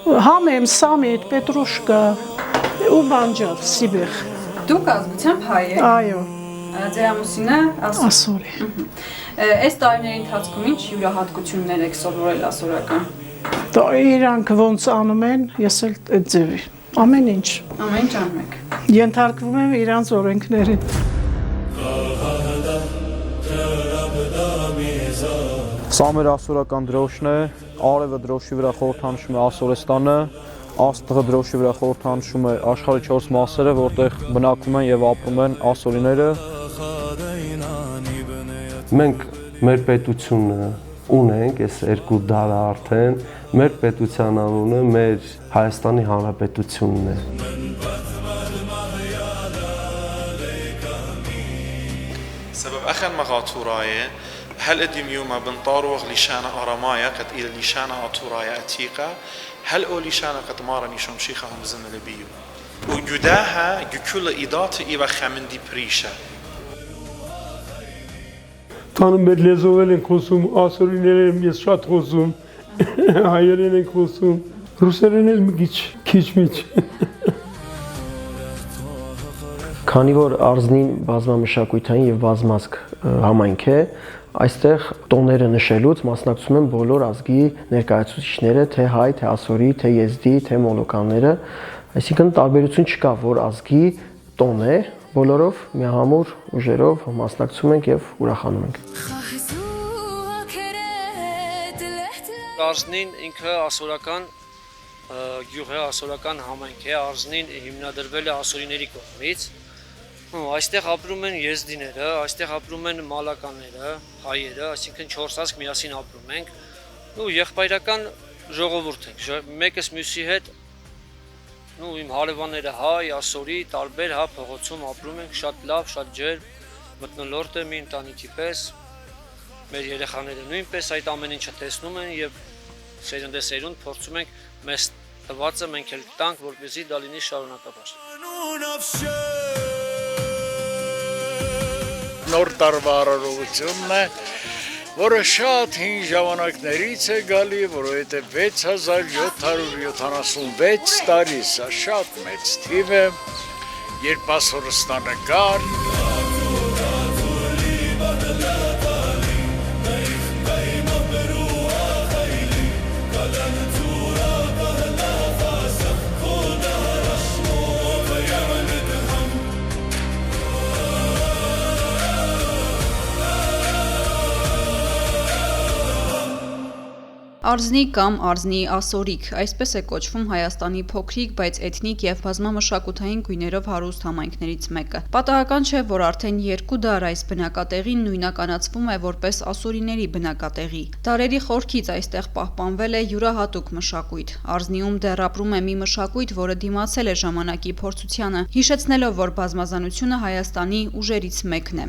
Համեմ, Սամիտ, Պետրուշկա ու Բանջար, Սիբիխ։ Դուք ազգությամբ հայ եք։ Այո։ Ձեր ամուսինը ասորի։ Այս տարիների ընթացքում ինչ յուրահատկություններ եք սովորել ասորական։ Դա իրանք ոնց անում են, ես էլ այդ ձևի։ Ամեն ինչ։ Ամեն ինչ անում եք։ Ենթարկվում եմ իրանց օրենքներին։ Սա մեր ասորական դրոշն է, արևը դրոշի վրա խորհրդանշում է Ասորեստանը, աստղը դրոշի վրա խորհրդանշում է աշխարհի 4 մասերը, որտեղ բնակվում են եւ ապրում են ասորիները։ Մենք մեր պետությունը ունենք, այս 2 դար արդեն, մեր պետության անունը մեր Հայաստանի Հանրապետությունն է։ سبب أخذ مغاطوراية هل أدميو ما بنطاروغ لشانة أرمايا قد إلى لشانة أطورايا أتيقا هل أو لشانة قد مارني شمشيخة هم زمن لبيو وجداها كل إضاءة إيوا خمن دي بريشة Տանում մեր լեզով են խոսում, ասորիներ եմ ես շատ խոսում, հայերեն են խոսում, ռուսերեն էլ քիչ-միչ։ Քանի որ Արզնին բազմամշակութային եւ բազմազգ համայնք է, այստեղ տոները նշելուց մասնակցում են բոլոր ազգի ներկայացուցիչները, թե հայ, թե ասորի, թե եզդի, թե մոլոկանները, այսինքն տարբերություն չկա, որ ազգի տոն է, բոլորով միահամուռ ուժերով մասնակցում ենք եւ ուրախանում ենք։ Արզնին ինքը ասորական գյուղ է, ասորական համայնք է, Արզնին հիմնադրվել է ասորիների կողմից։ Այստեղ ապրում են եզդիները, այստեղ ապրում են մալականները, հայերը, այսինքն 4 ազգ միասին ապրում ենք։ Ու եղբայրական ժողովուրդ ենք, մեկս մյուսի հետ իմ հարևանները հայ, ասորի, տարբեր փողոցում ապրում ենք, շատ լավ, շատ ջերմ, մթնոլորտ է մի ընտանիքի պես, մեր երեխաները նույնպես այդ ամեն ինչը տեսնում են եւ սերունդ փորձում ենք մեզ տվածը մենք էլ տանք, որպեսզի դա լինի շարունակաբար։ Նոր տարվա արարողությունն է, որը շատ հին ժամանակներից է գալի, որովհետև 6776 տարի, սա շատ մեծ թիվ է, երբ Ասորստանը կար։ Արզնի կամ Արզնի ասորիկ, այսպես է կոչվում Հայաստանի փոքրիկ, բայց էթնիկ եւ բազմամշակութային գույներով հարուստ համայնքներից մեկը։ Պատահական չէ, որ արդեն 2 դար այս բնակատեղին նույնականացվում է որպես ասորիների բնակատեղի։ Դարերի խորքից այստեղ պահպանվել է յուրահատուկ մշակույթ։ Արզնիում դեռ ապրում է մի մշակույթ, որը դիմացել է ժամանակի փորձությանը, հիշեցնելով, որ բազմազանությունը Հայաստանի ուժերից մեկն է։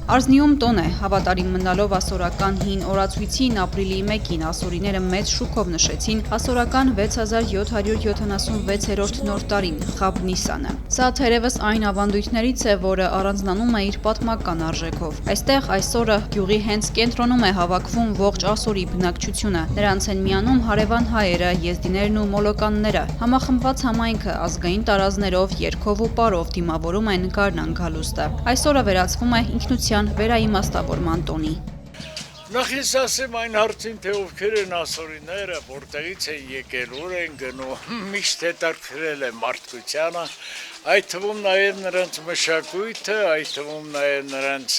Արզնիում տոն է, հավատարիմ մնալով ասորական հին օրացույցին ապրիլի 1-ին ասորիները մեծ շուքով նշեցին ասորական 6776-րդ նոր տարին, Խաբ Նիսանը։ Սա թերևս այն ավանդույթներից է, որը առանձնանում է իր պատմական արժեքով։ Այստեղ այսօրը գյուղի հենց կենտրոնում է հավաքվում ողջ ասորի բնակչությունը։ Նրանց են միանում հարևան հայերը, եզդիներն ու մոլոկանները։ Համախմբված համայնքը ազգային տարազներով, երգով ու պարով դիմավորում են գարնան գալուստը։ Այսօրը վերածվում է ինքնության վերաիմաստավորման տոնի։ Նախ ես ասեմ այն հարցին, թե ովքեր են ասորիները, որտեղից են եկել, ուր են գնում, միշտ հետաքրքրել է մարդկությանը, այդ թվում նաև նրանց մշակույթը, այդ թվում նաև նրանց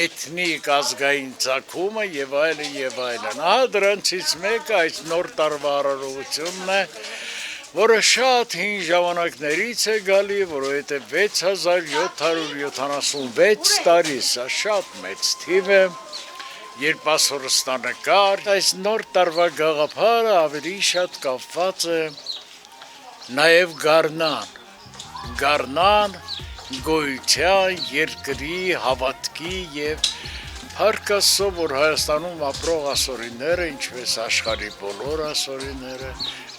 էթնիկ ազգային ծագումը եւ այլն եւ այլն։ Ահա դրանցից մեկը այս նոր տարվա արարողությունն է, որը շատ հին ժամանակներից է գալի, որովհետև 6776 տարի, սա շատ մեծ թիվ է, երբ Ասորստանը կար, այս նոր տարվա գաղափարը ավելի շատ կապված է նաև գարնան, գոյության, երկրի, հավատքի եւ Փառք որ Հայաստանում ապրող ասորիները, ինչպես աշխարհի բոլոր ասորիները,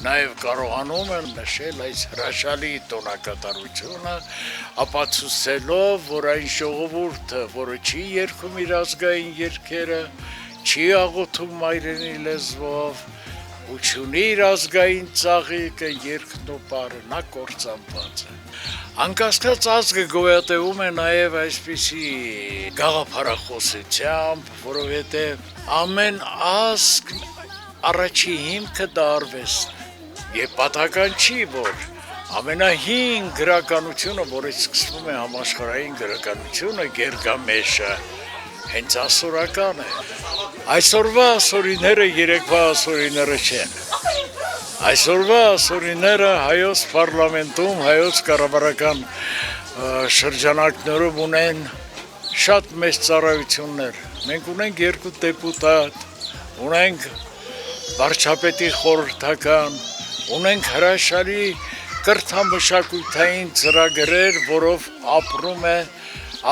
նաև կարողանում են նշել այս հրաշալի տոնակատարությունը, ապացուցելով, որ այն ժողովուրդը, որը չի երգում իր ազգային երգերը, չի աղոթում մայրենի լեզվով, ու չունի իր ազգային ծաղիկը երկն ու պարը, նա կործանված է։ Անկասկած ազգը գոյատևում է նաև այսպիսի գաղափարախոսությամբ, որովհետև ամեն ազգ առաջի հիմքը դա արվեստն է։ Եվ պատահական չի, որ ամենահին գրականությունը, որից սկսվում է համաշխարհային գրականությունը, Գերգամեշը, հենց ասորական է։ Այսօրվա ասորիները երեկվա ասորիները չեն։ Այսօրվա ասորիները հայոց պարլամենտում, հայոց կառավարական շրջանակներում ունեն շատ մեծ ծառայություններ։ Մենք ունենք 2 դեպուտատ, ունենք վարչապետի խորհրդական, ունենք հրաշալի կրթամշակութային ծրագրեր, որով ապրում է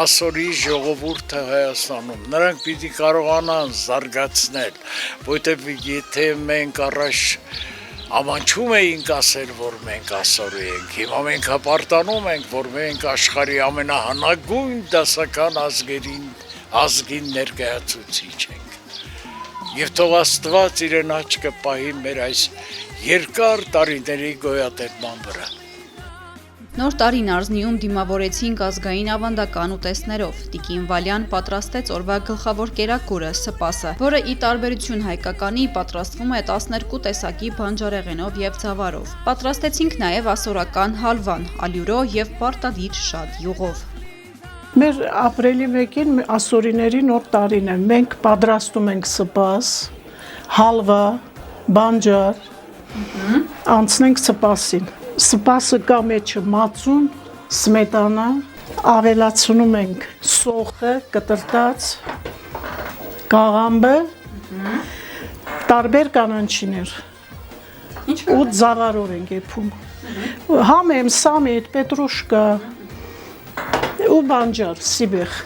ասորի ժողովուրդը Հայաստանում։ Նրանք պիտի կարողանան զարգացնել, որտեղ եթե մենք առաջ ամանչում էինք ասել, որ մենք ասորի ենք, հիմա մենք հպարտանում ենք, որ մենք աշխարհի ամենահնագույն դասական ազգին ներկայացուցիչ ենք։ Եվ թող Աստված իրեն աչքը պահի մեր այս երկար տարիների գոյատևման վրա։ Նոր տարին Արզնիում դիմավորեցինք ազգային ավանդական ուտեստներով։ Տիկին Վալյան պատրաստեց օրվա գլխավոր կերակուրը՝ սպասը, որը ի տարբերություն հայկականի պատրաստվում է 12 տեսակի բանջարեղենով եւ ձավարով։ Պատրաստեցինք նաեւ ասորական հալվան, ալյուրո եւ պարտադիր շատ յուղով։ Մեր ապրիլի 1-ին ասորիների նոր տարին է։ Մենք պատրաստում ենք սպաս, հալվա, բանջար, անցնենք սպասին։ Սպասը կա մեջը մածուն, սմետանա, ավելացնում ենք սոխը, կտրտած, կաղամբը, տարբեր կանանչիներ ու ձավարով ենք եփում։ Համեմ, սամիտ, պետրուշկա ու բանջար, սիբեխ։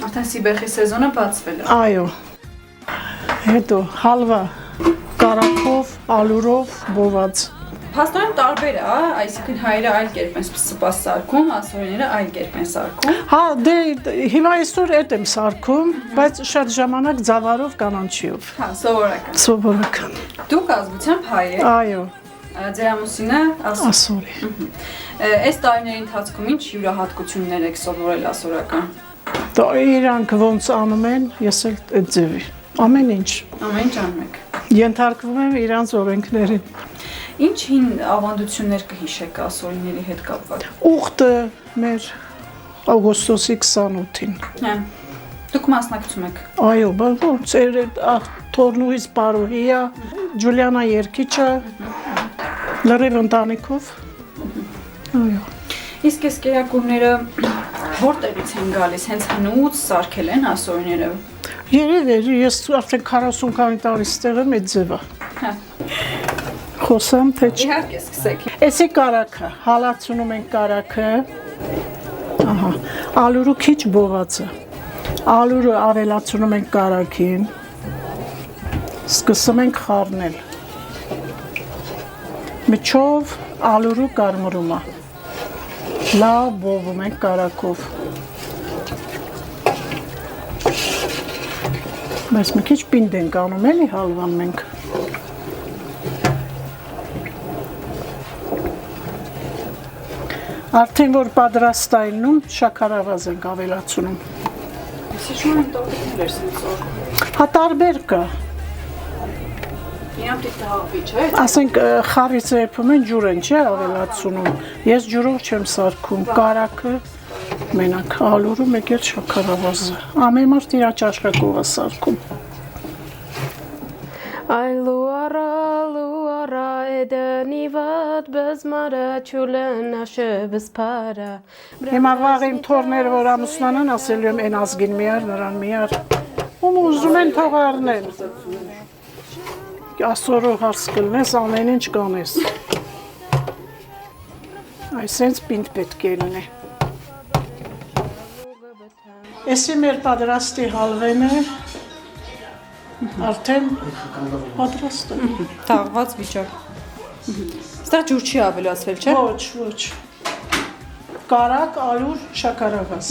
Արդեն սիբեխի սեզոնը բացվել է։ Այո։ Հետո հալվա, կարակով, ալյուրով, բոված։ Փաստորեն տարբեր է, այսինքն հայերը այլ կերպ են սպաս սարքում, ասորիները այլ կերպ են սարքում։ Հա, դե հիմա այսօր էդ եմ սարքում, բայց շատ ժամանակ ձավարով կանանչիով։ Հա, սովորական։ Սովորական։ Դուք ազգությամբ հայ եք։ Այո։ Ձեր ամուսինը ասորի։ Այս տարիների ընթացքում ինչ յուրահատկություններ եք սովորել ասորական։ Դա իրանք ոնց անում են, ես էլ այդ ձևի։ Ամեն ինչ։ Ամեն ինչ անում եք։ Ենթարկվում եմ իրանց օրենքներին։ Ինչ հին ավանդություններ կհիշեք ասորիների հետ կապված։ Ուխտը մեր օգոստոսի 28-ին։ Հա։ Դուք մասնակցում եք։ Այո, ոնց էր Թորնուհիս Պարոհիա, Ջուլիանա Երկիչը, լրիվ ընտանիքով։ Այո։ Իսկ այս կերակուրները որտեղից են գալիս, հենց հնուց սարքել են ասորիները։ Երևի, ես արդեն 40 քանի տարի ստեղ եմ այդ ձևը։ Հա։ Խոսամ, թե չէ։ Իհարկե, սկսեք։ Էսի կարակը, հալացնում ենք կարակը։ Ահա, ալյուրը քիչ բովածը։ Ալյուրը ավելացնում ենք կարակին։ Սկսում ենք խառնել։ Միջով ալյուրը կարմրում է։ Լավ բովում ենք կարակով։ Բայց մի քիչ պինդ ենք անում, էլի հալվան մենք։ Արդեն որ պատրաստ այլնում, շաքարավազ ենք ավելացնում։ Հիշում եմ տորտիկներ սենսոր։ Հա տարբեր կա։ Իրանք դիտահավի, չէ՞։ Ասենք խարից եփում են ջուր են, չէ՞ ավելացնում։ Ես ջուրով չեմ սարքում, կարակը մենակ ալյուրը մեկ էլ շաքարավազը։ Ամեն մարդ իր ճաշակով է սարքում։ Այլուարա էդնիվատ բզմարը չուլն աշեբս պարա։ Հիմա վաղ իմ թորները որ ամուսնանան ասելու եմ են ազգին միար, նրան միար։ Ում ուզում են թող առնեն։ Ասորով հարց կլնես, ամեն ինչ կանես։ Այսենց պինդ պետք է լինի։ Էսի մեր պատրաստի հալվեն է, արդեն պատրաստ է։ Թաղված վիճակ։ Ստեղ ջուր չի ավելացվել, չէ՞։ Ոչ։ Կարակ, ալյուր, շաքարավազ։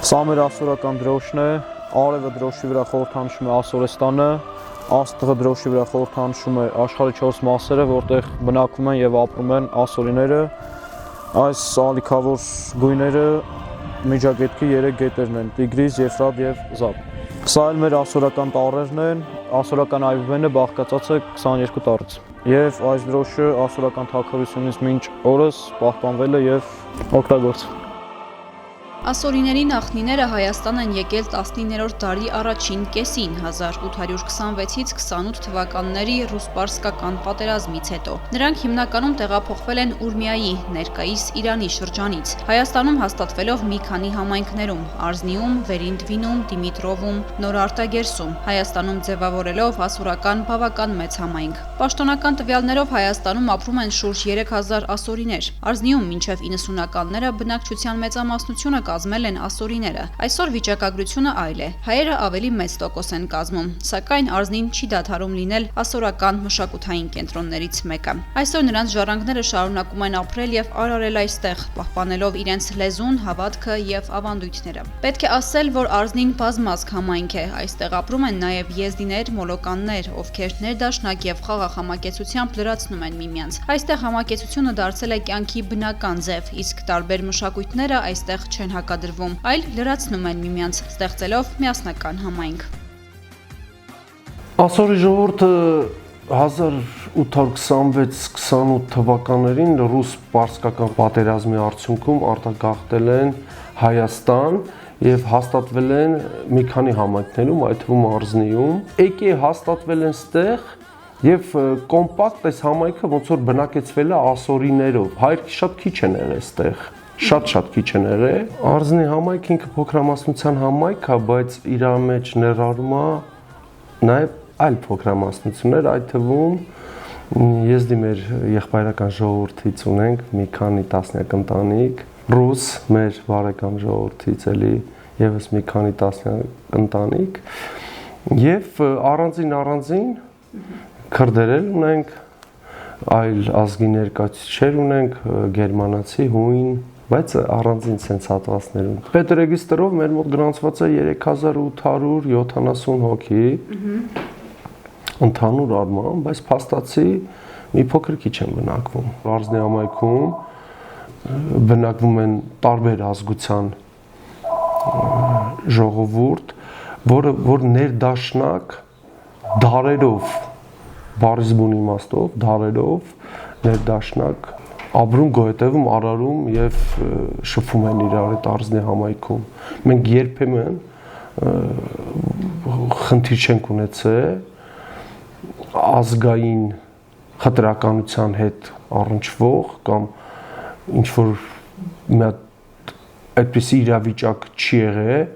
Սա մեր ասորական դրոշն է, արևը դրոշի վրա խորհրդանշում է Ասորեստանը, աստղը դրոշի վրա խորհրդանշում է աշխարհի 4 մասերը, որտեղ բնակվում են եւ ապրում են ասորիները։ Այս ալիքավոր գույները միջագետքի 3 գետերն են՝ Տիգրիս, Եֆրատ եւ Զաբ։ Սա էլ մեր ասորական տառերն են, ասորական այբուբենը բաղկացած է 22 տառից։ Եվ այս դրոշը ասորական թագավորությունից մինչ օրս պահպանվել է եւ օգտագործվում։ Ասորիների նախնիները Հայաստան են եկել 19-րդ դարի առաջին կեսին 1826-ից 28 թվականների ռուս-պարսկական պատերազմից հետո։ Նրանք հիմնականում տեղափոխվել են Ուրմիայի, ներկայիս Իրանի շրջանից, Հայաստանում հաստատվելով մի քանի համայնքներում՝ Արզնիում, Վերինդվինում, Դիմիտրովում, Նորարտագերսում, Հայաստանում ձևավորելով ասորական բավական մեծ համայնք։ Պաշտոնական տվյալներով Հայաստանում ապրում են շուրջ 3000 ասորիներ։ Արզնիում մինչև 90-ականները բնակչության մեծամասնությունը կազմել են ասորիները։ Այսօր վիճակագրությունը այլ է։ Հայերը ավելի մեծ տոկոս են կազմում, սակայն Արզնին չի դադարում լինել ասորական մշակութային կենտրոններից մեկը։ Այսօր նրանց ժառանգները շարունակում են ապրել եւ արարել այստեղ, պահպանելով իրենց լեզուն, հավատքը եւ ավանդույթները։ Պետք է ասել, որ Արզնին բազմազգ համայնք է։ Այստեղ ապրում են նաեւ եզդիներ, մոլոկաններ, ովքեր ներդաշնակ եւ խաղաղ համակեցությամբ լրացնում են միմյանց։ Այստեղ համակեցությունը դարձել է կյանքի բնական ձև, իսկ տարբեր մշակույթները այստեղ չեն հակադրվում, այլ լրացնում են միմյանց, ստեղծելով միասնական համայնք։ Ասորի ժողովուրդը 1826-28 թվականներին ռուս-պարսկական պատերազմի արդյունքում արտագաղթել են Հայաստան եւ հաստատվել են մի քանի համայնքներում, այդ թվում Արզնիում։ Եկե հաստատվել են ստեղ եւ կոմպակտ այս համայնքը ոնց որ բնակեցվել է ասորիներով։ Հայրենիք շատ քիչ են եղել ստեղ։ Շատ քիչ են եղել։ Արզնի համայնքը ինքը փոքրամասնության համայնք է, բայց իր մեջ ներառում է նաեւ այլ փոքրամասնություններ, այդ թվում եզդի մեր եղբայրական ժողովրդից ունենք մի քանի տասնյակ ընտանիք, ռուս մեր բարեկամ ժողովրդից էլի եւս մի քանի տասնյակ ընտանիք եւ առանձին քրդեր ունենք, այլ ազգի ներկայացուցիչներ ունենք, գերմանացի, հույն, բայց առանձին sense հատվածներ ունենք։ Պետրեգիստրով մեր մոտ գրանցված է 3870 հոգի։ Ընդհանուր առմամբ, բայց փաստացի մի փոքր քիչ են բնակվում։ Արզնի համայնքում բնակվում են տարբեր ազգության ժողովուրդ, որ ներդաշնակ դարերով բարձբուն իմաստով, դարերով ներդաշնակ ապրում, գոյատևում, արարում եւ շփվում են իրար այդ Արզնի համայնքում։ Մենք երբեմն խնդիր չենք ունեցել ազգային խտրականության հետ առնչվող կամ ինչ որ մի հատ այդպիսի իրավիճակ չի եղել,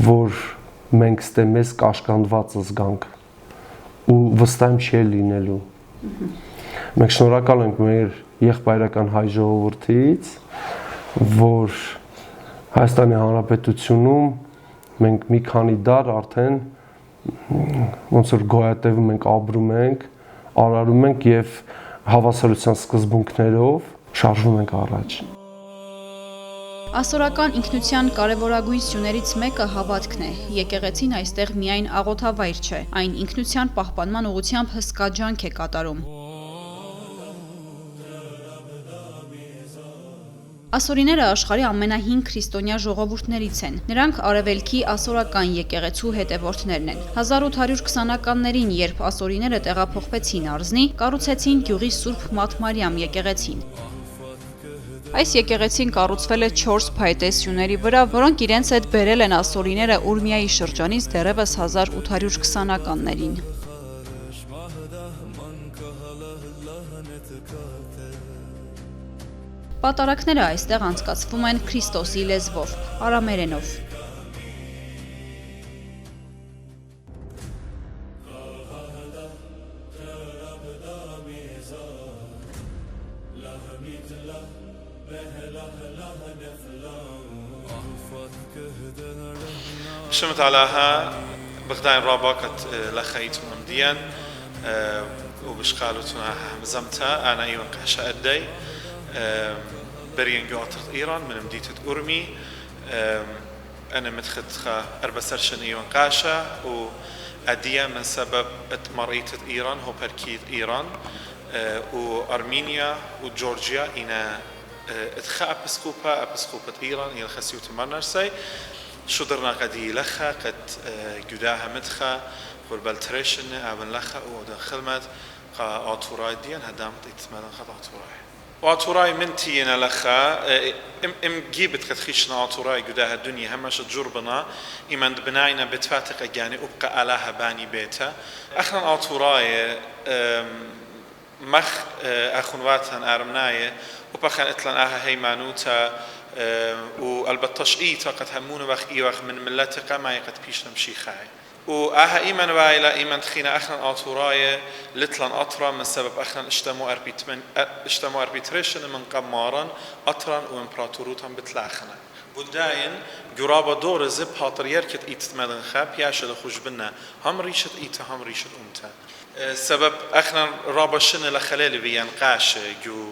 որ մենք ստե մեզ կաշկանդված զգանք ու վստահ եմ չի լինելու։ Մենք շնորհակալ ենք մեր եղբայրական հայ ժողովրդից, որ Հայաստանի Հանրապետությունում մենք մի քանի դար արդեն ոնց որ գոյատևում ենք, ապրում ենք, արարում ենք եւ հավասարության սկզբունքներով շարժվում ենք առաջ։ Ասորական ինքնության կարևորագույն սյուներից մեկը հավատքն է։ Եկեղեցին այստեղ միայն աղոթավայր չէ, այն ինքնության պահպանման ուղղությամբ հսկա ջանք է կատարում։ Ասորիները աշխարհի ամենահին քրիստոնյա ժողովուրդներից են։ Նրանք արևելքի ասորական եկեղեցու հետևորդներն են։ 1820-ականներին, երբ ասորիները տեղափոխվեցին Արզնի, կառուցեցին գյուղի Սուրբ Մաթմարիամ եկեղեցին։ Այս եկեղեցին կառուցվել է 4 փայտե սյուների վրա, որոնք իրենց հետ բերել են ասորիները Ուրմիայի շրջանից դեռևս 1820-ականներին։ Պատարակները այստեղ անցկացվում են Քրիստոսի լեզվով, արամերենով։ شمت علىها بغداين راباكت لخيت ممديا وبشقالتنا همزمتها أنا أيوة قحشة أدي برين قاطر إيران من مدينة أورمي أنا متخدخة أربسر شنيون قاشة وأدية من سبب مريت إيران هو بركيد إيران وأرمينيا وجورجيا إنا اتخا أبسكوبة إيران إلى خسيوت مرنرسي شدرنا قدي لخا قد جداها مدخا والبلتريشن أبن لخا ودخلمت قا آتوراي ديان هدامت إتمالا خد آتوراي وآتوراي من تينا لخا جيبت قد خيشنا آتوراي جداها الدنيا همش جربنا إمان بناينا بتفاتق أجاني أبقى ألاها باني بيتا أخنا آتوراي مخ أخواتن أرمناية وبخن إطلان أها هيمانوتا والبطش إيتا قد همون وخ إيوخ من ملتك ما يقد بيش نمشي خاي وأها إيمان وايلا إيمان تخينا أخنا آتوراية لطلان أطرا من سبب أخنا اشتمو أربيتريشن من قمارا أطرا وإمبراطوروتا بتلاخنا بوداين جرابا دور زب هاتر يركت إيتت مدن خاب ياشد خوش بنا هم ريشت إيتا هم ريشت أمتا سبب اخنا رابشن لخلال بيان قاش جو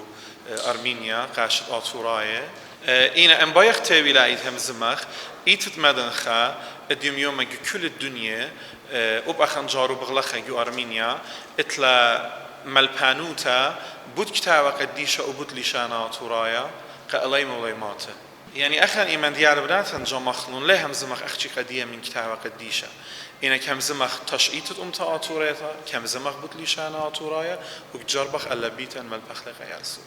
ارمينيا قاش آتوراية اينا انبايخ تاوي لايد هم زمخ ايتت مدن خا اديم يوم كل الدنيا وب اخن جارو بغلخ جو ارمينيا اتلا ملبانوتا بود كتاوة قديشة وبود لشان آتورايا قالي موليماته يعني اخن ايمان ديار بناتن جا مخلون ليه هم زمخ اخشي قدية من كتاوة قديشة إنا كم زمخ تشقيت أمتا آتوريتا كم زمخ بتليشان آتورايا وجربخ ألا بيتن ملبخ لغياسو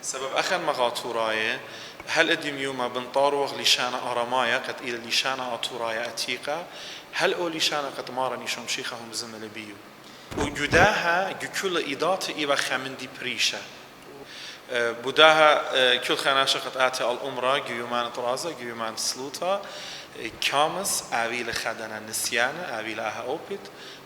سبب أخن مغاتورايا هل أديم يوما بنطاروغ لشان أرمايا قد إلى لشان آتورايا أتيقا هل أو لشان قد مارني شمشيخهم زمل بيو وجداها كل إضاءة إيوا خمندي بريشة بوداها كل خناشة قد آتي الأمرا جيومان طرازة جيومان سلوطة كامس أويل خدنا نسيانة أويل أها أوبيت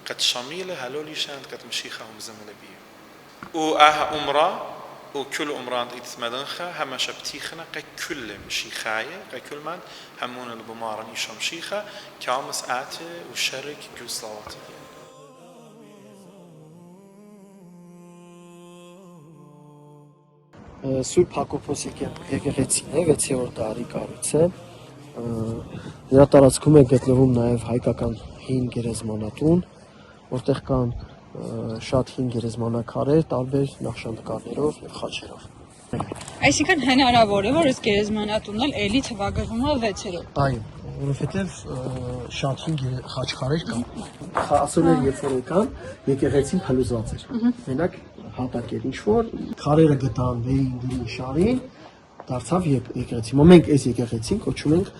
قد شميلة هلولي شاند قد مشيخهم زمل بيو وأها أمرا وكل أمران إتمدنخا هما شبتيخنا قد كل مشيخاية قد كل من همون البمارن إيشا مشيخا كامس آتي وشرك جو صلواتي Սուրբ Հակոբոս եկեղեցին է 6-րդ դարի կառույց է։ Նրա տարածքում է գտնվում նաև հայկական հին գերեզմանատուն, որտեղ կան շատ հին գերեզմանակարեր տարբեր նախշանտկարներով եւ խաչերով։ Այսինքն հնարավոր է, որ այս գերեզմանատունն էլ էլի թվագրվում է 6-րդ։ Այո, որովհետեւ շատ հին խաչքարեր կան։ Ասորներ երբ որ եկան, եկեղեցին փլուզված էր։ Մենակ հատակ էր ինչ որ քարերը գտան վերին դուրին շարին դարձավ եկեղեցի։ Մենք այս եկեղեցին կոչում ենք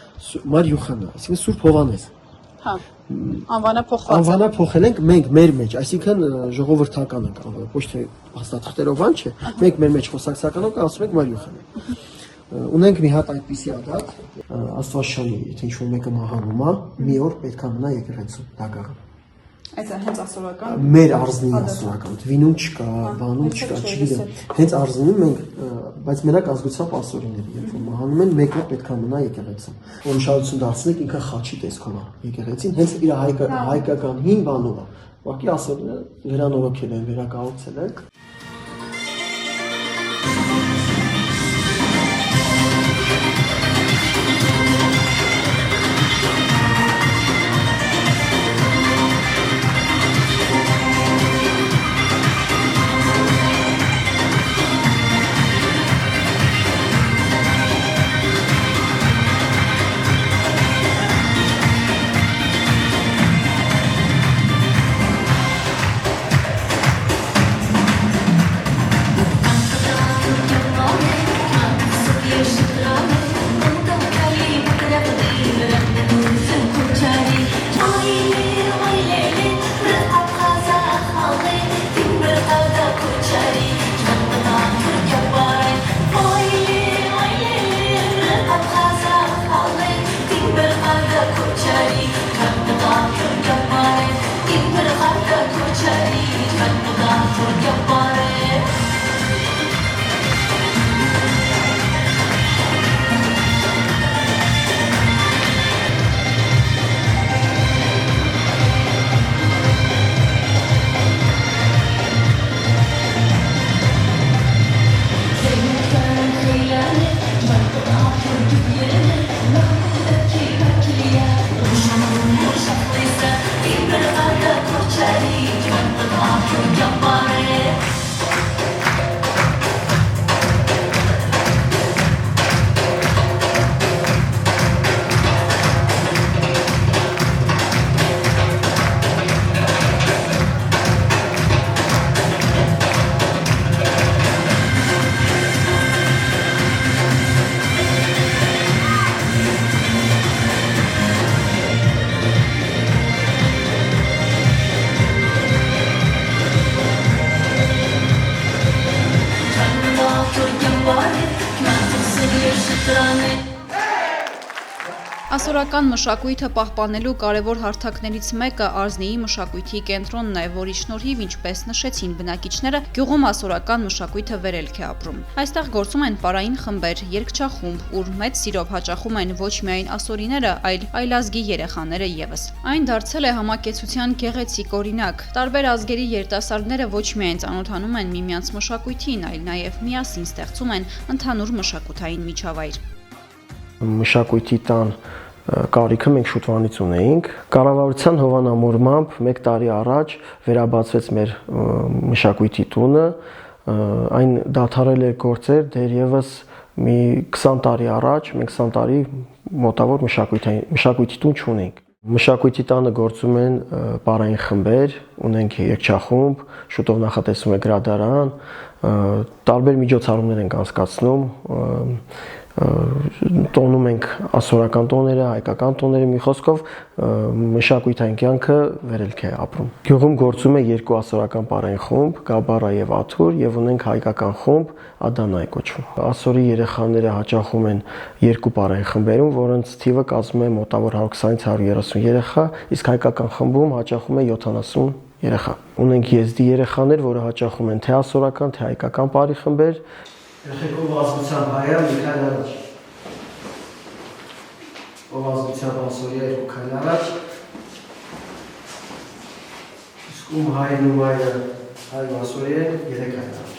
Մար Յուխանա, այսինքն Սուրբ Հովանես։ Հա։ Անվանը փոխված է։ Անվանը փոխել ենք մենք մեր մեջ, այսինքն ժողովրդական ենք անվանը, ոչ թե հաստատքներով բան չէ։ Մենք մեր մեջ խոսակցականով ասում ենք Մար Յուխանա։ Ունենք մի հատ այդպիսի ադատ, Աստվածաշնչի, եթե ինչ-որ մեկը մահանում է, մի օր պետք է մնա եկեղեցում, դագաղը։ Այս հենց ասորական։ Մեր արզնի ասորական, վինում չկա, բանում չկա, չգիտեմ։ Հենց արզնում մենք, բայց մենակ ազգությամբ ասորիների, երբ որ մահանում են, մեկը պետք է մնա եկեղեցում։ Օրիշարություն դարձնենք ինքը խաչի տեսքով է եկեղեցին, հենց իր հայկական հին բանով է։ Ուղղակի ասորները վերանորոգել են, վերակառուցել են։ Ասորական մշակույթը պահպանելու կարևոր հարթակներից մեկը Արզնիի մշակույթի կենտրոնն է, որի շնորհիվ, ինչպես նշեցին բնակիչները, գյուղում ասորական մշակույթը վերելք է ապրում։ Այստեղ գործում են պարային խմբեր, երգչախումբ, ուր մեծ սիրով հաճախում են ոչ միայն ասորիները, այլ այլազգի երեխաները ևս։ Այն դարձել է համակեցության գեղեցիկ օրինակ։ Տարբեր ազգերի երիտասարդները ոչ միայն ծանոթանում են միմյանց մշակույթին, այլ նաև միասին ստեղծում են ընդհանուր մշակութային միջավայր։ Մշակույթի տան կարիքը մենք շուտվանից ունեինք։ Կառավարության հովանամորմամբ 1 տարի առաջ վերաբացվեց մեր մշակույթի տունը, այն դադարել է գործեր դեռևս մի 20 տարի առաջ, մենք 20 տարի մոտավոր մշակույթի տուն չունենք։ Մշակույթի տանը գործում են պարային խմբեր, ունենք երգչախումբ, շուտով նախատեսվում է գրադարան, տարբեր միջոցառումներ ենք անցկացնում, տոնում ենք ասորական տոները, հայկական տոները, մի խոսքով մշակույթային կյանքը վերելք է ապրում։ Գյուղում գործում է 2 ասորական պարային խումբ, Գաբառա եւ Աթուր, եւ ունենք հայկական խումբ, Ադանա է կոչվում։ Ասորի երեխաները հաճախում են 2 պարային խմբերում, որոնց թիվը կազմում է մոտավոր 120-130 երեխա, իսկ հայկական խմբում հաճախում է 70 երեխա։ Ունենք եզդի երեխաներ, որը հաճախում են թե ասորական, թե հայկական պարի խմբեր։ Երեխեքով ազգությամբ հայա մի քայլ առաջ։ Ով ազգությամբ ասորիա 2 քայլ առաջ։ Իսկ ում հայն ու մայրը հայ ու ասորիա 3 քայլ առաջ։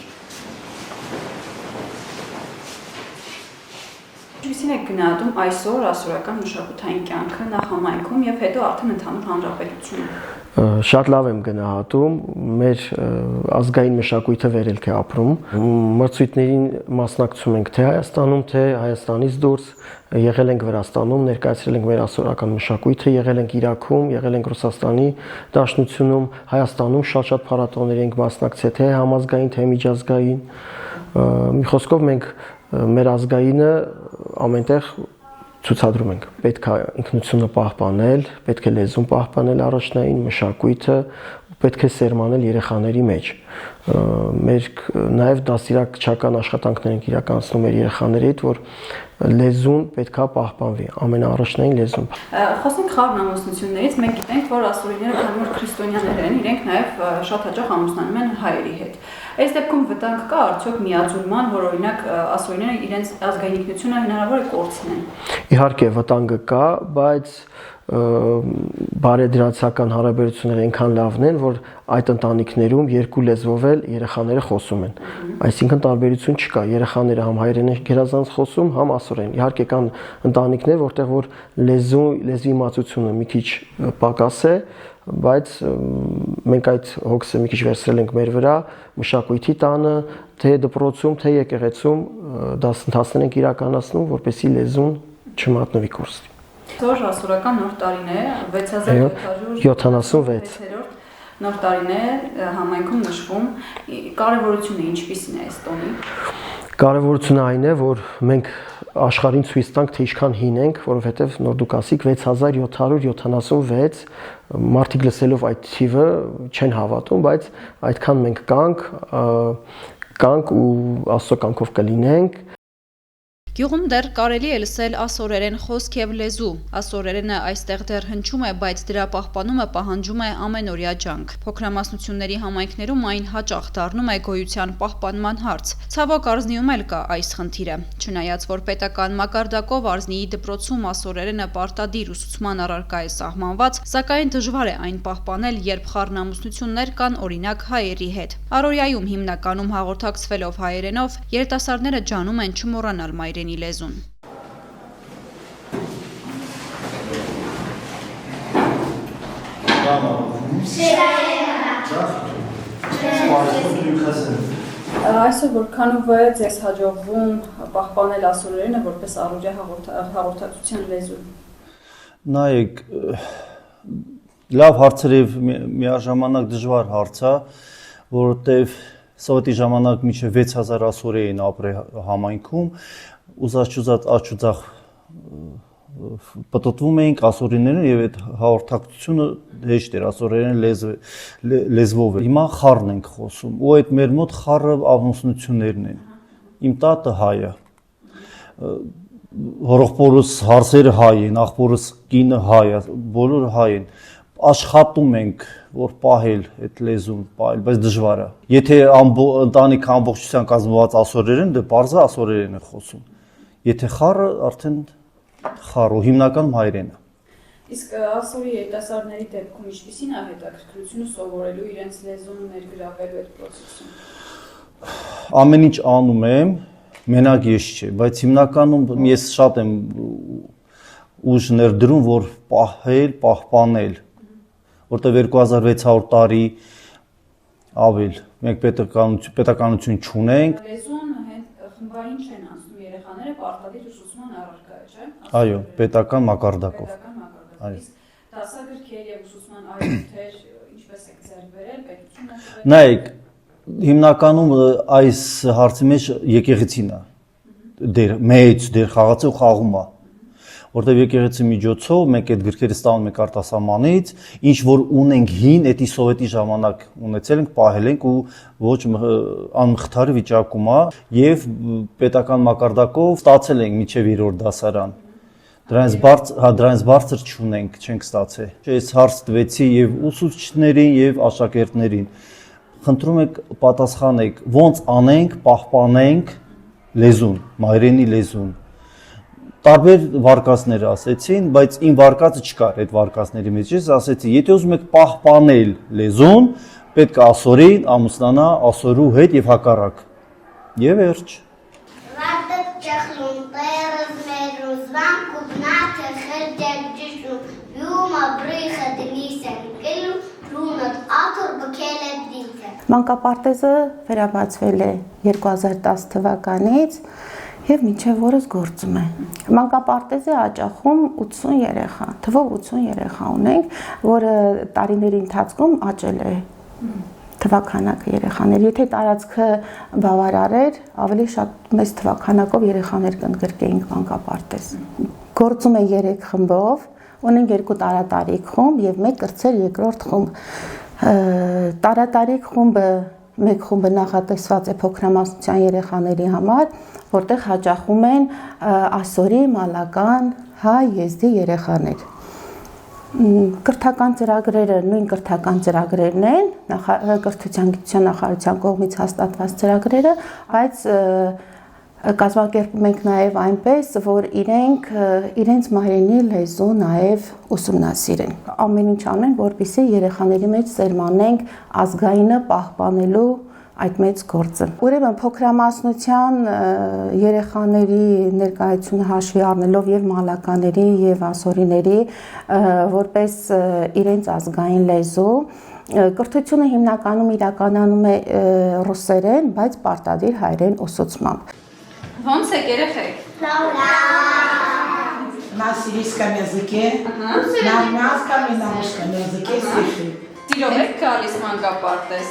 Ինչպիսին եք գնահատում այսօր ասորական մշակութային կյանքը նախ համայնքում եւ հետո արդեն ընդհանուր հանրապետությունում։ Շատ լավ եմ գնահատում, մեր ազգային մշակույթը վերելք է ապրում։ Մրցույթներին մասնակցում ենք թե Հայաստանում, թե Հայաստանից դուրս, եղել ենք Վրաստանում, ներկայացրել ենք մեր ասորական մշակույթը, եղել ենք Իրաքում, եղել ենք Ռուսաստանի Դաշնությունում, Հայաստանում շատ փառատոների ենք մասնակցել, թե համազգային, թե միջազգային։ Մի խոսքով մենք մեր ազգայինը ամենտեղ ցուցադրում ենք։ Պետք է ինքնությունը պահպանել, պետք է լեզուն պահպանել առաջնային, մշակույթը, պետք է սերմանել երեխաների մեջ։ Մեր նաև դաստիարակչական աշխատանքներ ենք իրականացնում մեր երեխաների հետ, որ լեզուն պետք է պահպանվի, ամենաառաջնային լեզուն։ Խոսենք խառն ամուսնություններից, մենք գիտենք, որ ասորիները քանի որ քրիստոնյաներ են, իրենք նաև շատ հաճախ ամուսնանում են հայերի հետ։ Այս դեպքում վտանգ կա արդյոք միաձուլման, որ օրինակ ասորիները իրենց ազգային ինքնությունը հնարավոր է կորցնեն։ Իհարկե վտանգը կա, բայց բարեդրացական հարաբերությունները այնքան լավն են, որ այդ ընտանիքներում 2 լեզվով էլ երեխաները խոսում են։ Այսինքն տարբերություն չկա, երեխաները համ հայերեն են գերազանց խոսում, համ ասորեն։ Իհարկե կան ընտանիքներ, որտեղ որ լեզվի իմացությունը մի քիչ պակաս է, բայց մենք այդ հոգսը մի քիչ վերցրել ենք մեր վրա, մշակույթի տանը, թե դպրոցում, թե եկեղեցում դասընթացներ ենք իրականացնում, որպեսզի լեզուն չմատնվի կորստի։ Այսօր ասորական նոր տարին է 6776 նոր տարին է համայնքում նշվում, կարևորությունը ինչպիսին է այս տոնի։ Կարևորությունը այն է, որ մենք աշխարհին ցույց տանք, թե ինչքան հին ենք, որովհետև նոր դուք ասիք 6776 մարդիկ լսելով այդ թիվը չեն հավատում, բայց այդքան մենք կանք ու Աստծո կամքով կլինենք։ Գյուղում դեռ կարելի է լսել ասորերեն խոսք եւ լեզու։ Ասորերենը այստեղ դեռ հնչում է, բայց դրա պահպանումը պահանջում է ամենօրյա ջանք։ Փոքրամասնությունների համայնքներում այն հաճախ դառնում է գոյության պահպանման հարց։ Ցավոք Արզնիում էլ կա այս խնդիրը։ Չնայած որ պետական մակարդակով Արզնիի դպրոցում ասորերենը պարտադիր ուսուցման առարկա է սահմանված, սակայն դժվար է այն պահպանել, երբ խառնամուսնություններ կան օրինակ հայերի հետ։ Առօրյայում հիմնականում հաղորդակցվելով հայերենով, երիտասարդները ջանում են չմոռանալ մայրենի լեզուն։ Այսօր որքանով է ձեզ հաջողվում պահպանել ասորերենը որպես առօրյա հաղորդակցության լեզու։ Նայեք, լավ հարցեր եւ միաժամանակ դժվար հարց է, որովհետեւ սովետի ժամանակ մինչև 6000 ասորի էին ապրել համայնքում, ուզած աչուձախ պատտվում էինք ասորիներն եւ այդ հաղորդակցությունը հեշտ էր ասորերեն լեզվով էր։ Հիմա խառն ենք խոսում ու այդ մեր մոտ խառը ամուսնություններն են։ Իմ տատը հայ է։ հորողբորս հարցերը հայ են, աղբորս կինը հայ է, բոլորը հայ են։ Աշխատում ենք, որ պահել այդ լեզուն, պահել, բայց դժվար է։ Եթե ընտանիքը ամբողջությամբ կազմված ասորերեն, դե պարզը ասորերեն է խոսում։ Եթե խառը, արդեն խառ ու հիմնականում հայերեն է։ Իսկ ասորի երիտասարդների դեպքում ինչպիսին է հետաքրքրությունը սովորելու իրենց լեզուն ներգրավելու այդ process-ում։ Ամեն ինչ անում եմ, մենակ ես չէ, բայց հիմնականում ես շատ եմ ուժ ներդրում, որ պահել, պահպանել, որտեղ 2600 տարի ավել, մենք պետականություն չունենք։ Լեզուն խմբային չեն անցնում երեխաները պարտադիր ուսուցման առարկա է, չէ՞։ Այո, պետական մակարդակով։ Դասագրքեր եւ ուսուցման այլույթեր ինչպես եք ձեռք բերել, պետությունը։ Նայեք, հիմնականում այս հարցի մեջ եկեղեցին է մեծ դեր խաղացել ու խաղում է, որտեղ եկեղեցի միջոցով մենք այդ գրքերը ստանում ենք արտասահմանից, ինչ որ ունենք հին, էդի սովետի ժամանակ ունեցել ենք, պահել ենք ու ոչ անմխիթարի վիճակում է եւ պետական մակարդակով ստացել ենք մինչեւ 3-րդ դասարան։ Դրանից բարձր չունենք, չենք ստացել։ Այս հարց տվեցի եւ ուսուցիչներին եւ աշակերտներին։ Խնդրում եք պատասխանեք, ոնց անենք, պահպանենք լեզուն, մայրենի լեզուն։ Տարբեր վարկածներ ասեցին, բայց իմ վարկածը չկար այդ վարկածների մեջ։ Ես ասեցի, եթե ուզում եք պահպանել լեզուն, պետք է ասորին ամուսնանա ասորու հետ եւ հակառակ։ Եվ վերջ։ Մանկապարտեզը վերաբացվել է 2010 թվականից եւ մինչեւ օրս գործում է։ Մանկապարտեզի հաճախում 80 երեխա, թվով 80 երեխա ունենք, որը տարիների ընթացքում աճել է թվականակը երեխաներ։ Եթե տարածքը բավարար էր, ավելի շատ մեծ թվականակով երեխաներ կընդգրկեինք մանկապարտեզ։ Գործում է 3 խմբով, ունենք 2 տարատարիք խումբ եւ 1 կրտսեր երկրորդ խումբ։ Տարատարիք խումբը մեկ խումբը նախատեսված է փոքրամասնության երեխաների համար, որտեղ հաճախում են ասորի, մալական, հայ եզդի երեխաներ։ Կրթական ծրագրերը նույն կրթական ծրագրերն են, կրթության գիտության նախարարության կողմից հաստատված ծրագրերը, բայց կազմակերպում ենք նաև այնպես, որ իրենց մայրենի լեզու նաև ուսումնասիրեն։ Ամեն ինչ անենք, որպեսզի երեխաների մեջ սերմանենք ազգայինը պահպանելու այդ մեծ գործը։ Ուրեմն փոքրամասնության երեխաների ներկայությունը հաշվի առնելով եւ մալականների եւ ասորիների որպես իրենց ազգային լեզու, կրթությունը հիմնականում իրականանում է ռուսերեն, բայց պարտադիր հայերեն ուսուցմամբ։ Ոնց եք երեխեք։ На сирийском языке, на армянском и на русском языке стихи. Տիրով եք գալիս մանկապարտեզ։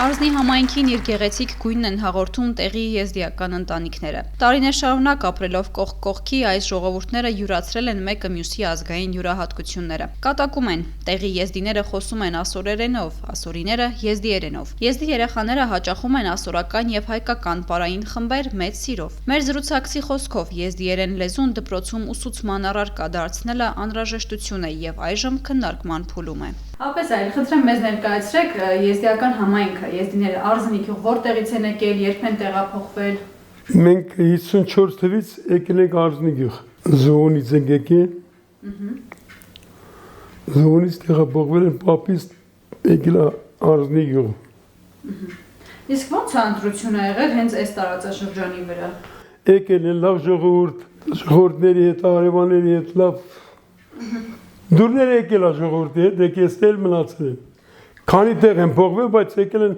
Արզնի համայնքին իր գեղեցիկ գույնն են հաղորդում տեղի եզդիական ընտանիքները։ Տարիներ շարունակ ապրելով կողք կողքի այս ժողովուրդները յուրացրել են մեկը մյուսի ազգային յուրահատկությունները։ Կատակում են, տեղի եզդիները խոսում են ասորերենով, ասորիները եզդիերենով։ Եզդի երեխաները հաճախում են ասորական եւ հայկական պարային խմբեր մեծ սիրով։ Մեր զրուցակցի խոսքով եզդիերեն լեզուն դպրոցում ուսուցման առարկա դարձնելը անհրաժեշտություն է եւ այժմ քննարկման փուլում է։ Ապեսային, խնդրեմ մեզ ներկայացրեք եզդիական համայնքը, եզդիները Արզնի գյուղ որտեղից են եկել, երբ են տեղափոխվել։ Մենք 54 թվականից եկել ենք Արզնի գյուղ։ Զոհոնից ենք եկել։ Զոհոնից տեղափոխվել են պապից եկել Արզնի գյուղ։ Իսկ ո՞նց է ընտրությունը եղել հենց այս տարածաշրջանի վրա։ Եկել են լավ ժողովուրդների հետ, հարևանների հետ լավ դուրները եկել է ժողովրդի հետ, եկել մնացել են։ Քանի տեղ են փոխվել, բայց եկել են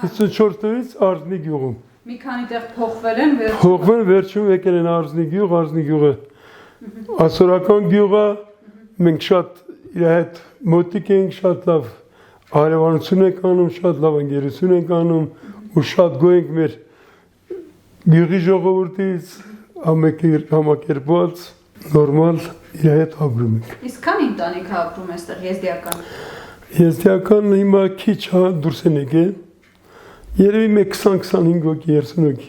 54 տեղից Արզնի գյուղում։ Մի քանի տեղ փոխվել են, Փոխվել վերջում եկել են Արզնի գյուղը ասորական գյուղ է, մենք շատ իր հետ մոտիկ ենք, շատ լավ հարևանություն ենք անում, շատ լավ ընկերություն ենք անում ու շատ գոհ ենք մեր գյուղի ժողովրդից, համակերպված, նորմալ իր հետ ապրում ենք։ Իսկ քանի ընտանիք է ապրում այստեղ եզդիական։ Եզդիական հիմա քիչ դուրս են եկել, երևի 20-25 հոգի, 30 հոգի։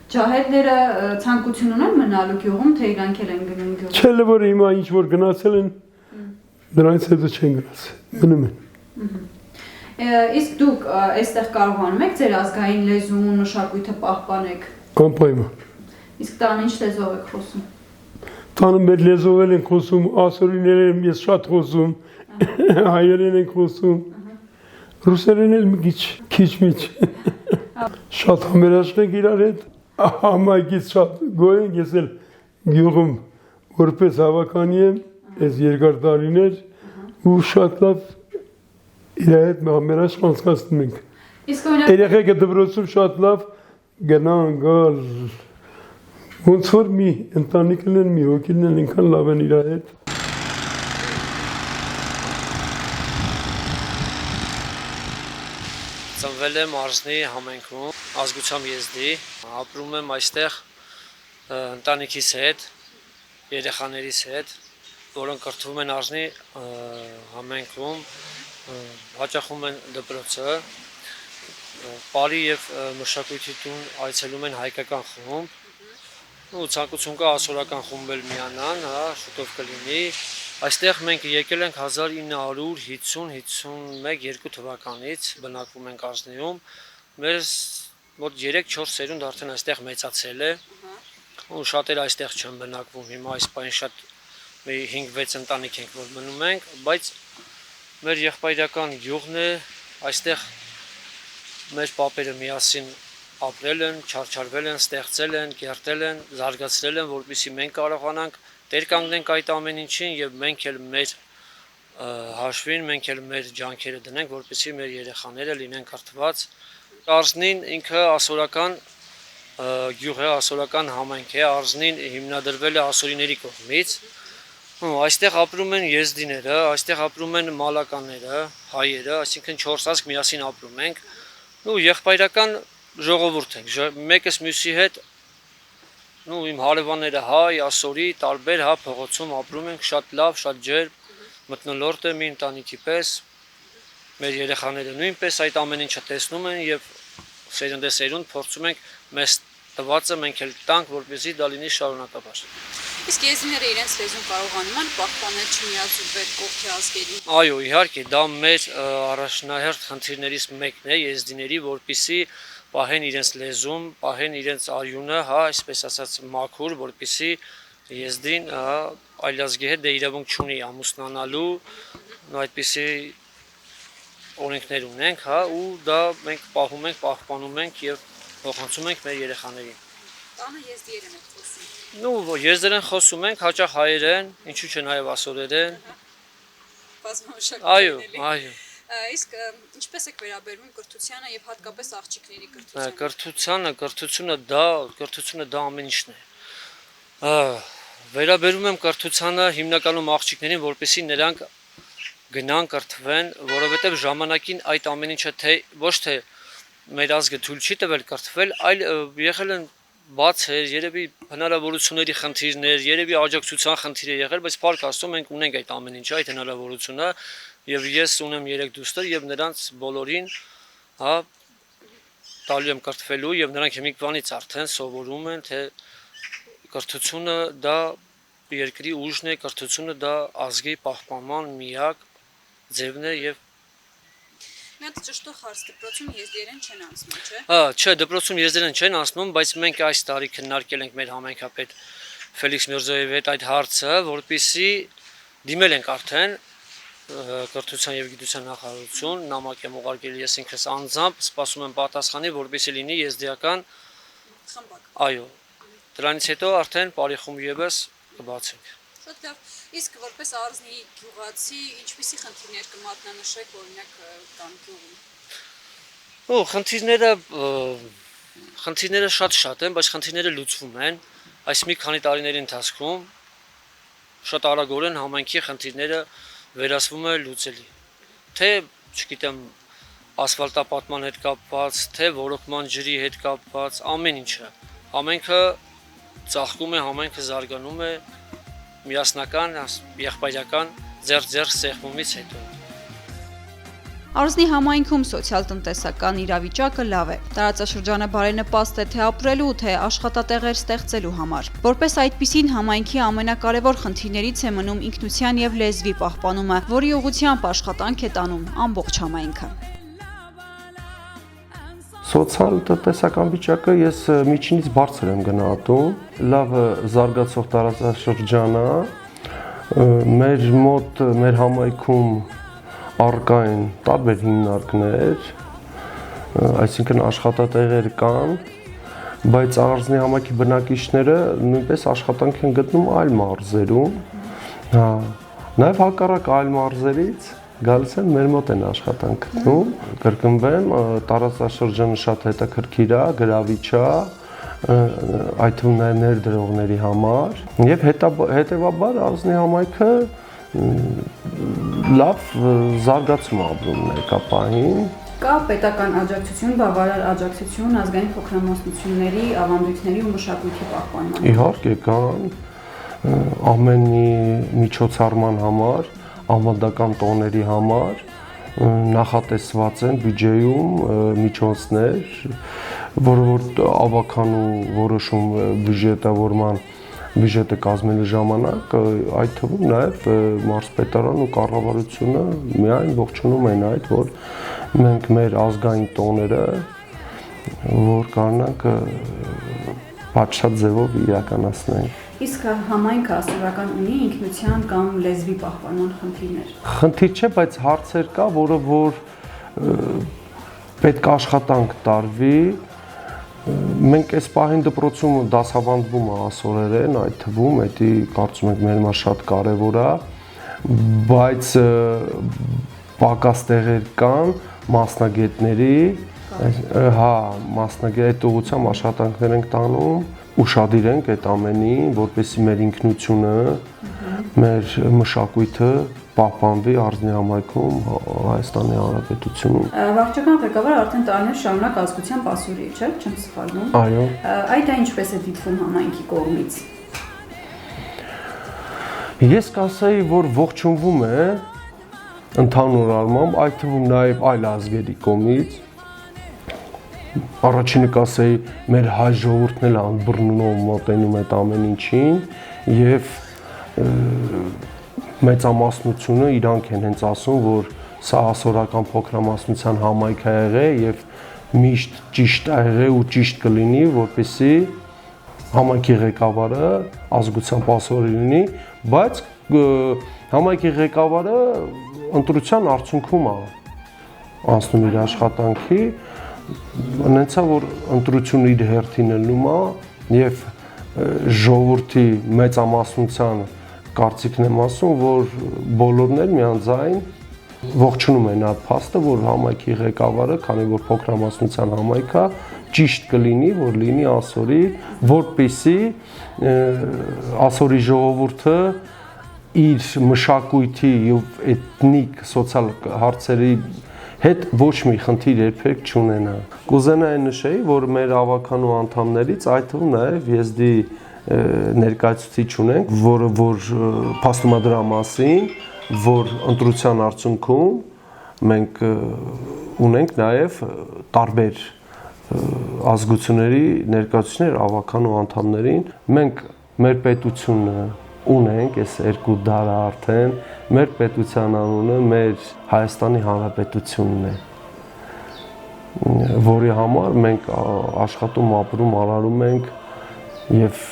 Ջահելները ցանկություն ունեն մնալու գյուղում, թե իրանք են գնում գյուղ։ Չէ, որ հիմա ինչ որ գնացել են, դրանից հետո չեն գնացել, մնում են։ Իսկ դուք այստեղ կարողանում եք ձեր ազգային լեզուն, մշակույթը պահպանեք։ Անպայման։ Իսկ տանը ինչ լեզվով եք խոսում։ Տանը մեր լեզվով են խոսում, ասորիներեն ես շատ խոսում, հայերեն են խոսում, ռուսերեն էլ մի քիչ։ Շատ համերաշխ ենք իրար հետ, համայնքից շատ գոհ ենք, ես էլ գյուղում որպես հավականի եմ, այս երկար տարիներ ու շատ լավ իրար հետ համերաշխ անցկացնում ենք։ Երեխեքը դպրոցում շատ լավ գնան, գալ, ոնց որ մի ընտանիքն են, մի հոգին են, ինքան լավ են իրար հետ։ Ծնվել եմ Արզնի համայնքում, ազգությամբ եզդի, ապրում եմ այստեղ ընտանիքիս հետ, երեխաներիս հետ, որոնք կրթվում են Արզնի համայնքում, հաճախում են դպրոցը, Պարի և մշակույթի տուն այցելում են հայկական խումբ ու ցանկություն կա ասորական խումբ էլ միանան, շուտով կլինի։ Այստեղ մենք եկել ենք 1950-51-2 թվականից, բնակվում ենք Արզնիում, մեր մոտ 3-4 սերունդ արդեն այստեղ մեծացել է ու շատերը այստեղ չեն բնակվում, հիմա այս պահին շատ 5-6 ընտանիք ենք, որ մնում ենք, բայց մեր եղբայրական գյուղն է, այստեղ մեր պապերը միասին ապրել են, չարչարվել են, ստեղծել են, կերտել են, զարգացրել են, որպեսզի մենք կարողանանք տեր կանգնենք այդ ամեն ինչին եւ մենք էլ մեր հաշվին, մենք էլ մեր ջանքերը դնենք, որպեսզի մեր երեխաները լինեն կրթված։ Արզնին ինքը ասորական գյուղ է, ասորական համայնք է, Արզնին հիմնադրվել է ասորիների կողմից։ Այստեղ ապրում են եզդիները, այստեղ ապրում են մալականները, հայերը, այսինքն 4 ազգ միասին ապրում ենք։ Ու եղբայրական ժողովուրդ ենք, մեկս մյուսի հետ, իմ հարևանները հայ, ասորի, տարբեր փողոցում ապրում ենք, շատ լավ, շատ ջերմ, մթնոլորտ է մի ընտանիքի պես, մեր երեխաները նույնպես այդ ամեն ինչը տեսնում են եւ սերնդեսերունդ փորձում ենք մեզ տվածը մենք էլ տանք, որպեսզի դա լինի շարունակաբար։ Իսկ եզդիները իրենց լեզուն կարողանում են պահպանել չմիացուբեր կողքի ազգերի։ Այո, իհարկե, դա մեր առաջնահերթ խնդիրներից մեկն է եզդիների, որպեսզի պահեն իրենց լեզուն, պահեն իրենց արյունը, այսպես ասած մաքուր, որպեսզի եզդին այլազգի հետ իրավունք չունի ամուսնանալու, այդպիսի օրենքներ ունենք, ու դա մենք պահում ենք, պահպանում ենք եւ փոխանցում ենք մեր երեխաներին։ Տանը եզդիերեն եք խոսում։ Եզդերեն խոսում ենք, հաճախ հայերեն, ինչու՞ չէ նաեւ ասորերեն։ Բազմամշակութային էլի։ Այո։ Իսկ ինչպես եք վերաբերվում կրթությանը եւ հատկապես աղջիկների կրթությանը։ Կրթությունը դա ամեն ինչն է։ Վերաբերում եմ կրթությանը հիմնականում աղջիկներին, որպեսզի նրանք գնան կրթվեն, որովհետեւ ժամանակին այդ ամեն ինչը ոչ թե մեր ազգը թույլ չի տվել կրթվել, այլ եղել են բացեր, երևի հնարավորությունների խնդիրներ, երևի աջակցության խնդիր է եղել, բայց փառք Աստծո մենք ունենք այդ ամեն ինչը, այդ հնարավորությունը, եւ ես ունեմ 3 դուստր եւ նրանց բոլորին, տալու եմ կրթվելու եւ նրանք հիմիկվանից արդեն սովորում են, թե կրթությունը դա երկրի ուժն է, կրթությունը դա ազգի պահպանման միակ ձևն է եւ Մի հատ ճշտող հարց, դպրոցում եզդիերեն չեն անցնում, չէ՞։ Չէ, դպրոցում եզդիերեն չեն անցնում, բայց մենք այս տարի քննարկել ենք մեր համայնքապետ Ֆելիքս Միրզոյևի հետ այդ հարցը, որպեսզի դիմել ենք արդեն կրթության եւ գիտության նախարարություն, նամակ եմ ուղարկել ես ինքս անձամբ, սպասում եմ պատասխանի, որպեսզի լինի եզդիական խմբակ։ Այո։ Դրանից հետո արդեն բարի խումբ եւս կբացենք։ Շատ լավ։ Իսկ որպես Արզնի գյուղացի, ինչպիսի խնդիրներ կմատնանշեք օրինակ տան գյուղում։ Խնդիրները շատ են, բայց խնդիրները լուծվում են։ Այս մի քանի տարիների ընթացքում շատ արագորեն համայնքի խնդիրները վերացվում է լուծելի։ Թե, չգիտեմ, ասֆալտապատման հետ կապված, թե ոռոգման ջրի հետ կապված, ամեն ինչը։ Համայնքը ծաղկում է, համայնքը զարգանում է միասնական, եղբայրական ձեռք սեղմումից հետո։ Արզնի համայնքում սոցիալ-տնտեսական իրավիճակը լավ է։ Տարածաշրջանը բարենպաստ է թե ապրելու, թե աշխատատեղեր ստեղծելու համար։ Որպես այդպիսին համայնքի ամենակարևոր խնդիրներից է մնում ինքնության եւ լեզվի պահպանումը, որի ուղղությամբ աշխատանք է տանում ամբողջ համայնքը։ Սոցիալ-տնտեսական վիճակը ես միջինից բարձր եմ գնահատում։ Լավ զարգացող տարածաշրջան է։ Մեր մոտ, մեր համայնքում առկա են տարբեր հիմնարկներ, այսինքն աշխատատեղեր կան, բայց Արզնի համայնքի բնակիչները նույնպես աշխատանք են գտնում այլ մարզերում, նաև հակառակ այլ մարզերից գալիս են մեր մոտ են աշխատանք գտնում, կրկնվեմ, տարածաշրջանը շատ հետաքրքիր է, գրավիչ է, այդ թվում նաև ներդրողների համար, եւ հետեւաբար Արզնի համայնքը լավ զարգացում ապրում ներկապահին։ Կա պետական աջակցություն, բավարար աջակցություն ազգային փոքրամասնությունների, ավանդույթների ու մշակույթի պահպանման։ Իհարկե կան ամենի միջոցառման համար, ավանդական տոների համար նախատեսված են բյուջեում միջոցներ, որը որ ավականու որոշում բյուջետը կազմելու ժամանակ, այդ թվում նաև մարզպետարան ու կառավարությունը միայն ողջունում են այդ, որ մենք մեր ազգային տոները, որ կարողանանք պատշաճ ձևով իրականացնենք։ Իսկ համայնքը ասորական ունի ինքնության կամ լեզվի պահպանման խնդիրներ։ Խնդիր չէ, բայց հարցեր կա, որը որ պետք է աշխատանք տարվի։ Մենք այս պահին դպրոցում դասավանդվում է ասորերեն, այդ թվում, դա կարծում եմ մեր համար շատ կարևոր է, բայց պակաս տեղեր կան մասնագետների, մասնագետ ուղղությամբ աշխատանքներ ենք տանում, ուշադիր ենք այդ ամենին, որպեսզի մեր ինքնությունը, մեր մշակույթը պահպանվի Արզնի համայնքում, Հայաստանի Հանրապետությունում։ Վարչական ղեկավարը արդեն տարիներ շարունակ ազգությամբ ասորի է, չէ՞, չեմ սխալվում։ Այո։ Այդ ինչպես է դիտվում համայնքի կողմից։ Ես կասեի, որ ողջունվում է ընդհանուր առմամբ, այդ թվում նաև այլ ազգերի կողմից։ Առաջինը կասեի, մեր հայ ժողովուրդն էլ անբռնունով մոտենում է ամեն ինչին եւ մեծամասնությունը իրանք են հենց ասում, որ սա ասորական փոքրամասնության համայնք է եղել եւ միշտ ճիշտ է եղել ու ճիշտ կլինի, որպեսզի համայնքի ղեկավարը ազգությամբ ասորի լինի, բայց համայնքի ղեկավարը ընտրության արդյունքում է անցնում իր աշխատանքի, նենցա որ ընտրությունը իր հերթին ելնում է եւ ժողովրդի մեծամասնության կարծիքն եմ ասում, որ բոլորն էլ միանձայն ողջունում են այդ փաստը, որ համայնքի ղեկավարը, քանի որ փոքրամասնության համայնք է, ճիշտ կլինի, որ լինի ասորի, որպեսզի ասորի ժողովուրդը իր մշակույթի եւ էթնիկ սոցիալ հարցերի հետ ոչ մի խնդիր երբեք չունենա։ Կուզենայի նշեի, որ մեր ավականու անդամներից, այդ թվում նաև եզդի ներկայացուցիչ ունենք, որը որ փաստում է դրա մասին, որ ընտրության արդյունքում մենք ունենք նաև տարբեր ազգությունների ներկայացուցիչներ ավականու անդամներին։ Մենք մեր պետությունը ունենք, այս 2 դար արդեն, մեր պետության անունը մեր Հայաստանի Հանրապետությունն է, որի համար մենք աշխատում, ապրում, արարում ենք եւ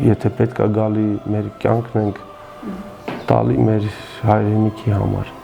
եթե պետք է գալի մեր կյանքն ենք տալի մեր հայրենիքի համար։